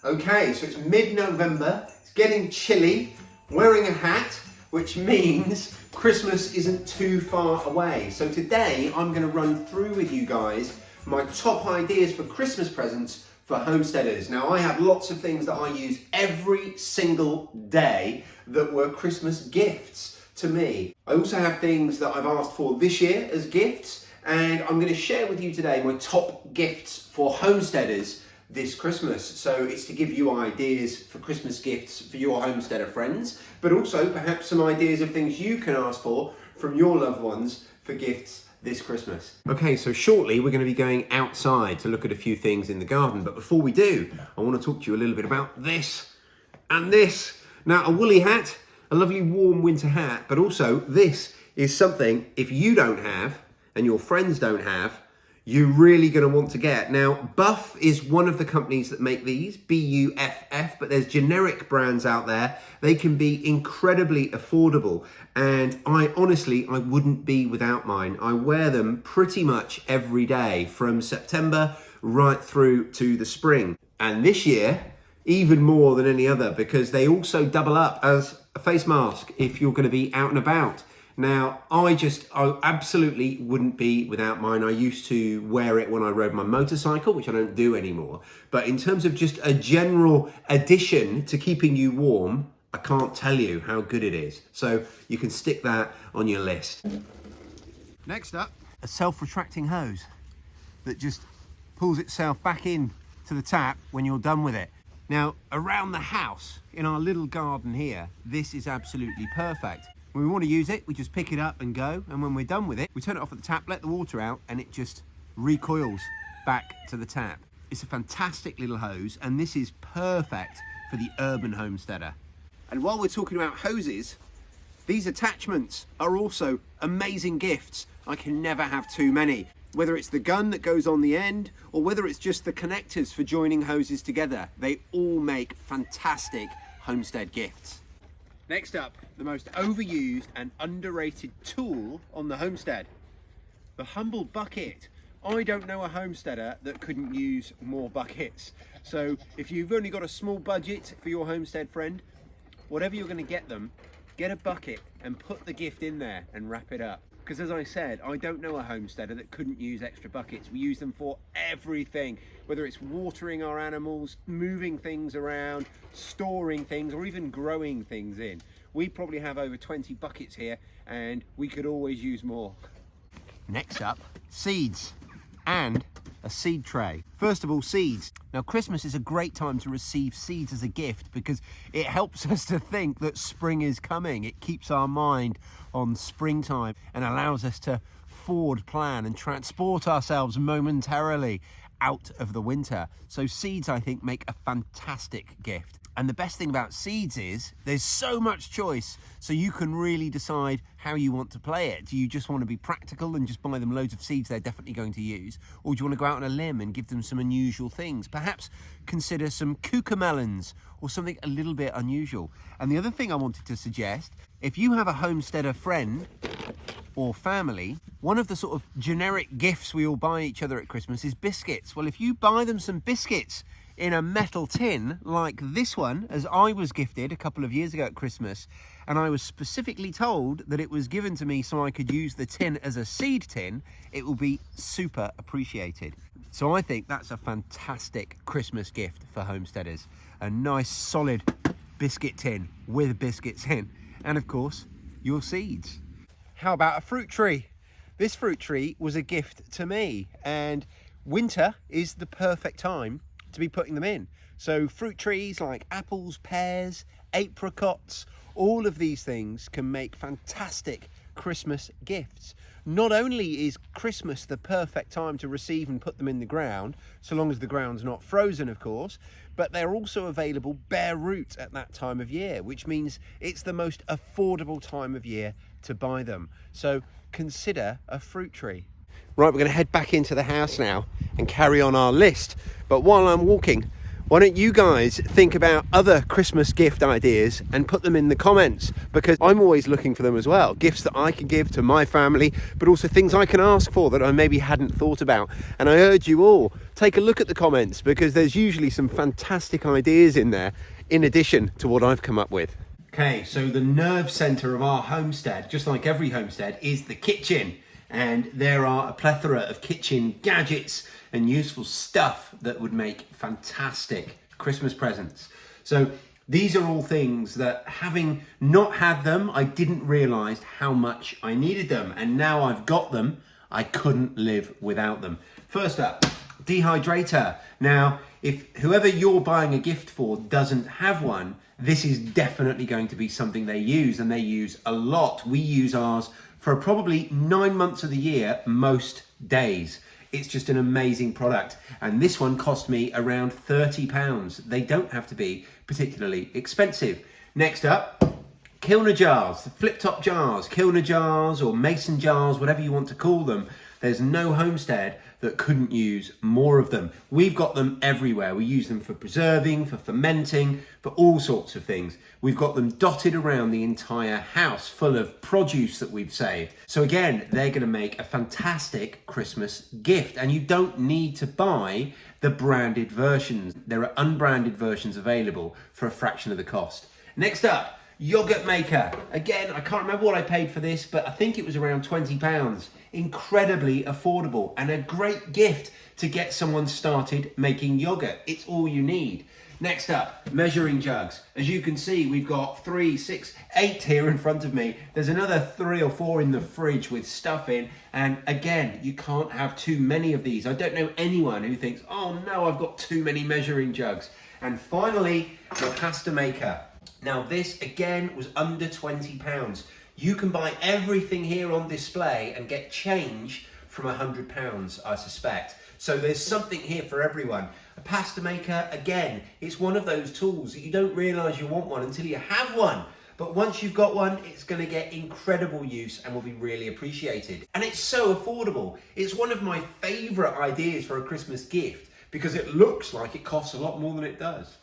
Okay, so it's mid-November, it's getting chilly, wearing a hat, which means Christmas isn't too far away. So today I'm going to run through with you guys my top ideas for Christmas presents for homesteaders. Now I have lots of things that I use every single day that were Christmas gifts to me. I also have things that I've asked for this year as gifts, and I'm going to share with you today my top gifts for homesteaders this Christmas. So it's to give you ideas for Christmas gifts for your homesteader friends, but also perhaps some ideas of things you can ask for from your loved ones for gifts this Christmas. Okay, so shortly we're going to be going outside to look at a few things in the garden, but before we do, I want to talk to you a little bit about this and this. Now, a woolly hat, a lovely warm winter hat, but also this is something if you don't have and your friends don't have, you're really going to want to get. Now, Buff is one of the companies that make these, B-U-F-F, but there's generic brands out there. They can be incredibly affordable, and I wouldn't be without mine. I wear them pretty much every day from September right through to the spring. And this year, even more than any other, because they also double up as a face mask if you're going to be out and about. Now, I absolutely wouldn't be without mine. I used to wear it when I rode my motorcycle, which I don't do anymore. But in terms of just a general addition to keeping you warm, I can't tell you how good it is. So you can stick that on your list. Next up, a self-retracting hose that just pulls itself back in to the tap when you're done with it. Now, around the house, in our little garden here, this is absolutely perfect. When we want to use it, we just pick it up and go, and when we're done with it, we turn it off at the tap, let the water out, and it just recoils back to the tap. It's a fantastic little hose, and this is perfect for the urban homesteader. And while we're talking about hoses, these attachments are also amazing gifts. I can never have too many. Whether it's the gun that goes on the end, or whether it's just the connectors for joining hoses together, they all make fantastic homestead gifts. Next up, the most overused and underrated tool on the homestead, the humble bucket. I don't know a homesteader that couldn't use more buckets. So if you've only got a small budget for your homestead friend, whatever you're going to get them, get a bucket and put the gift in there and wrap it up. Because as I said, I don't know a homesteader that couldn't use extra buckets. We use them for everything, whether it's watering our animals, moving things around, storing things, or even growing things in. We probably have over 20 buckets here, and we could always use more. Next up, seeds and a seed tray. First of all, seeds. Now, Christmas is a great time to receive seeds as a gift because it helps us to think that spring is coming. It keeps our mind on springtime and allows us to forward plan and transport ourselves momentarily out of the winter. So seeds, I think, make a fantastic gift. And the best thing about seeds is there's so much choice, so you can really decide how you want to play it. Do you just want to be practical and just buy them loads of seeds they're definitely going to use? Or do you want to go out on a limb and give them some unusual things? Perhaps consider some cucamelons or something a little bit unusual. And the other thing I wanted to suggest, if you have a homesteader friend or family, one of the sort of generic gifts we all buy each other at Christmas is biscuits. Well, if you buy them some biscuits in a metal tin like this one, as I was gifted a couple of years ago at Christmas, and I was specifically told that it was given to me so I could use the tin as a seed tin, it will be super appreciated. So I think that's a fantastic Christmas gift for homesteaders. A nice solid biscuit tin with biscuits in, and of course your seeds. How about a fruit tree? This fruit tree was a gift to me, and winter is the perfect time to be putting them in. So fruit trees like apples, pears, apricots, all of these things can make fantastic Christmas gifts. Not only is Christmas the perfect time to receive and put them in the ground, so long as the ground's not frozen, of course, but they're also available bare root at that time of year, which means it's the most affordable time of year to buy them. So consider a fruit tree. Right, we're going to head back into the house now and carry on our list. But while I'm walking, Why don't you guys think about other Christmas gift ideas and put them in the comments, because I'm always looking for them as well. Gifts that I can give to my family, but also things I can ask for that I maybe hadn't thought about. And I urge you all, take a look at the comments, because there's usually some fantastic ideas in there in addition to what I've come up with. Okay, so the nerve center of our homestead, just like every homestead, is the kitchen. And there are a plethora of kitchen gadgets and useful stuff that would make fantastic Christmas presents. So these are all things that, having not had them, I didn't realize how much I needed them. And now I've got them, I couldn't live without them. First up, Dehydrator. Now, if whoever you're buying a gift for doesn't have one, this is definitely going to be something they use, and they use a lot. We use ours for probably 9 months of the year, most days. It's just an amazing product. And this one cost me around £30. They don't have to be particularly expensive. Next up, Kilner jars, flip top jars, Kilner jars or mason jars, whatever you want to call them. There's no homestead that couldn't use more of them. We've got them everywhere. We use them for preserving, for fermenting, for all sorts of things. We've got them dotted around the entire house, full of produce that we've saved. So again, they're going to make a fantastic Christmas gift. And you don't need to buy the branded versions. There are unbranded versions available for a fraction of the cost. Next up, yogurt maker. Again, I can't remember what I paid for this, but I think it was around £20. Incredibly affordable and a great gift to get someone started making yogurt. It's all you need. Next up, measuring jugs. As you can see, we've got 3, 6, 8 here in front of me. There's another 3 or 4 in the fridge with stuff in. And again, you can't have too many of these. I don't know anyone who thinks, oh no, I've got too many measuring jugs. And finally, the pasta maker. Now this again was under £20. You can buy everything here on display and get change from £100, I suspect. So there's something here for everyone. A pasta maker, again, it's one of those tools that you don't realise you want one until you have one. But once you've got one, it's going to get incredible use and will be really appreciated. And it's so affordable. It's one of my favourite ideas for a Christmas gift because it looks like it costs a lot more than it does.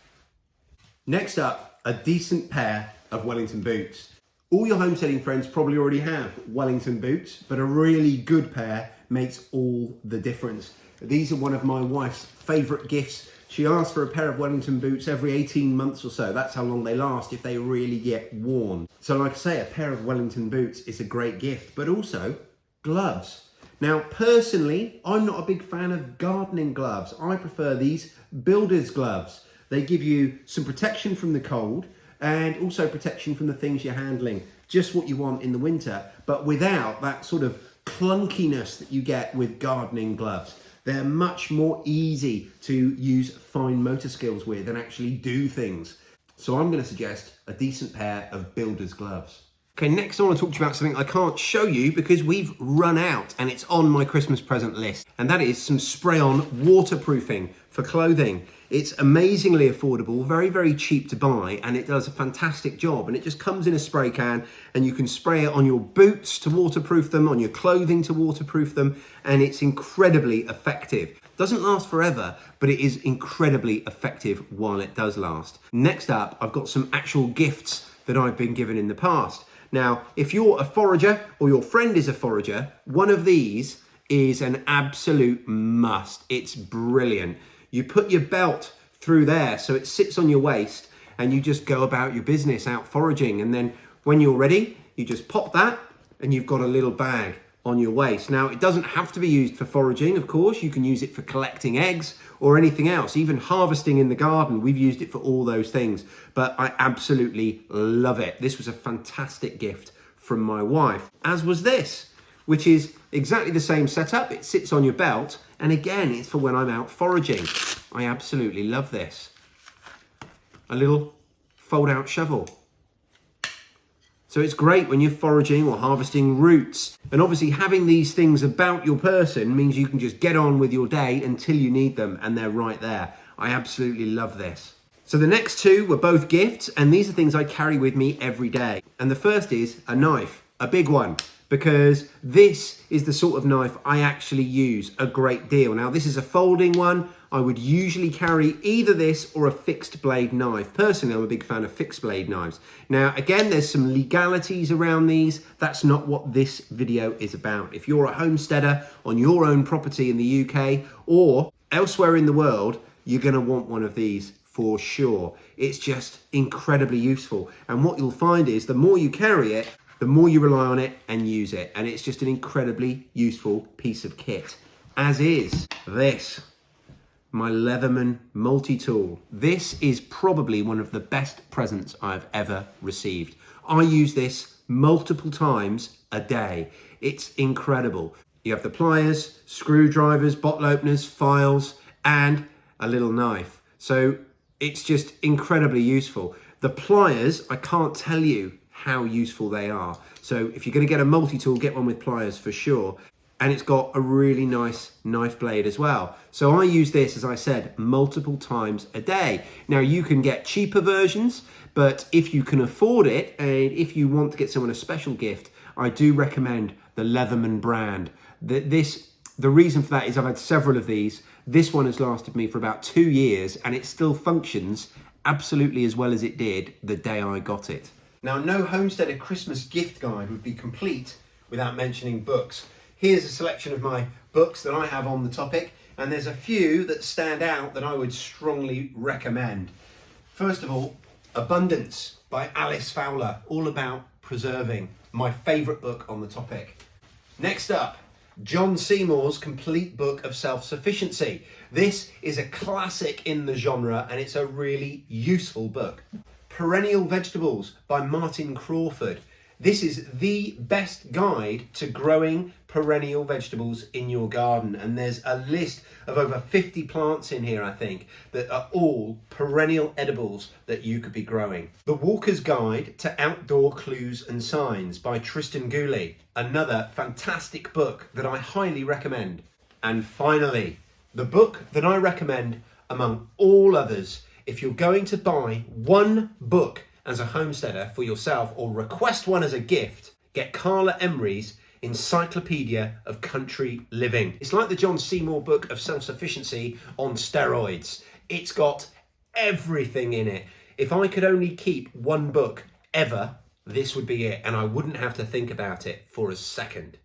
Next up, a decent pair of Wellington boots. All your homesteading friends probably already have Wellington boots, but a really good pair makes all the difference. These are one of my wife's favourite gifts. She asks for a pair of Wellington boots every 18 months or so. That's how long they last if they really get worn. So like I say, a pair of Wellington boots is a great gift, but also gloves. Now, personally, I'm not a big fan of gardening gloves. I prefer these builder's gloves. They give you some protection from the cold and also protection from the things you're handling. Just what you want in the winter, but without that sort of clunkiness that you get with gardening gloves. They're much more easy to use fine motor skills with and actually do things. So I'm going to suggest a decent pair of builder's gloves. Okay, next I want to talk to you about something I can't show you because we've run out and it's on my Christmas present list. And that is some spray-on waterproofing for clothing. It's amazingly affordable, very, very cheap to buy, and it does a fantastic job. And it just comes in a spray can and you can spray it on your boots to waterproof them, on your clothing to waterproof them, and it's incredibly effective. Doesn't last forever, but it is incredibly effective while it does last. Next up, I've got some actual gifts that I've been given in the past. Now, if you're a forager or your friend is a forager, one of these is an absolute must. It's brilliant. You put your belt through there so it sits on your waist and you just go about your business out foraging. And then when you're ready, you just pop that and you've got a little bag on your waist. Now, it doesn't have to be used for foraging, of course. You can use it for collecting eggs or anything else, even harvesting in the garden. We've used it for all those things, but I absolutely love it. This was a fantastic gift from my wife, as was this, which is exactly the same setup. It sits on your belt, and again, it's for when I'm out foraging. I absolutely love this. A little fold-out shovel. So it's great when you're foraging or harvesting roots. And obviously having these things about your person means you can just get on with your day until you need them, and they're right there. I absolutely love this. So the next two were both gifts, and these are things I carry with me every day. And the first is a knife, a big one. because this is the sort of knife I actually use a great deal. Now, this is a folding one. I would usually carry either this or a fixed blade knife. Personally, I'm a big fan of fixed blade knives. Now, again, there's some legalities around these. That's not what this video is about. If you're a homesteader on your own property in the UK or elsewhere in the world, you're going to want one of these for sure. It's just incredibly useful. And what you'll find is the more you carry it, the more you rely on it and use it. And it's just an incredibly useful piece of kit, as is this. My Leatherman Multi-Tool. This is probably one of the best presents I've ever received. I use this multiple times a day. It's incredible. You have the pliers, screwdrivers, bottle openers, files, and a little knife. So it's just incredibly useful. The pliers, I can't tell you how useful they are. So if you're going to get a multi-tool, get one with pliers for sure. And it's got a really nice knife blade as well. So I use this, as I said, multiple times a day. Now, you can get cheaper versions, but if you can afford it, and if you want to get someone a special gift, I do recommend the Leatherman brand. The reason for that is I've had several of these. This one has lasted me for about 2 years, and it still functions absolutely as well as it did the day I got it. Now, no Homesteader Christmas gift guide would be complete without mentioning books. Here's a selection of my books that I have on the topic, and there's a few that stand out that I would strongly recommend. First of all, Abundance by Alice Fowler, all about preserving, my favourite book on the topic. Next up, John Seymour's Complete Book of Self-Sufficiency. This is a classic in the genre, and it's a really useful book. Perennial Vegetables by Martin Crawford. This is the best guide to growing perennial vegetables in your garden, and there's a list of over 50 plants in here, I think, that are all perennial edibles that you could be growing. The Walker's Guide to Outdoor Clues and Signs by Tristan Gooley, another fantastic book that I highly recommend. And finally, the book that I recommend among all others, if you're going to buy one book as a homesteader for yourself or request one as a gift, get Carla Emery's Encyclopedia of Country Living. It's like the John Seymour book of self-sufficiency on steroids. It's got everything in it. If I could only keep one book ever, this would be it, and I wouldn't have to think about it for a second.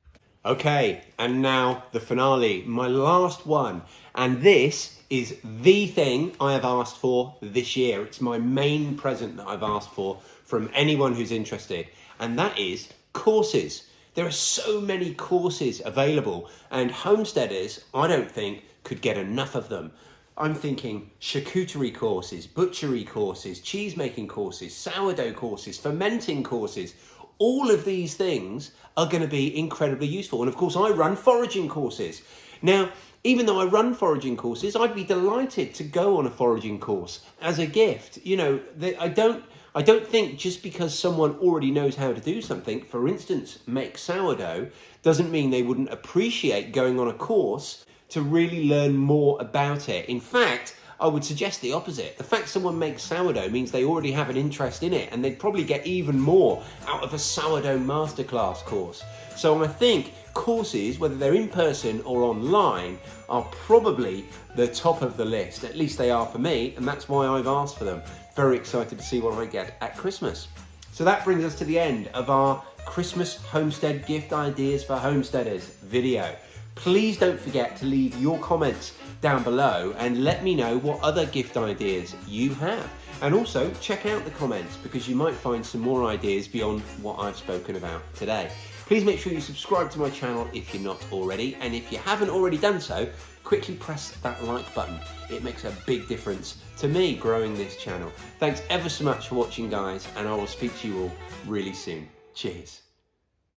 Okay, and now the finale, my last one, and this is the thing I have asked for this year. It's my main present that I've asked for from anyone who's interested, and that is courses. There are so many courses available, and homesteaders, I don't think, could get enough of them. I'm thinking charcuterie courses, butchery courses, cheese making courses, sourdough courses, fermenting courses. All of these things are going to be incredibly useful. And of course, I run foraging courses. Now, even though I run foraging courses, I'd be delighted to go on a foraging course as a gift. You know, I don't think just because someone already knows how to do something, for instance, make sourdough, doesn't mean they wouldn't appreciate going on a course to really learn more about it. In fact, I would suggest the opposite. The fact someone makes sourdough means they already have an interest in it, and they'd probably get even more out of a sourdough masterclass course. So I think courses, whether they're in person or online, are probably the top of the list. At least they are for me, and that's why I've asked for them. Very excited to see what I get at Christmas. So that brings us to the end of our Christmas homestead gift ideas for homesteaders video. Please don't forget to leave your comments down below and let me know what other gift ideas you have. And also check out the comments, because you might find some more ideas beyond what I've spoken about today. Please make sure you subscribe to my channel if you're not already, and if you haven't already done so, quickly press that like button. It makes a big difference to me growing this channel. Thanks ever so much for watching, guys, and I will speak to you all really soon. Cheers.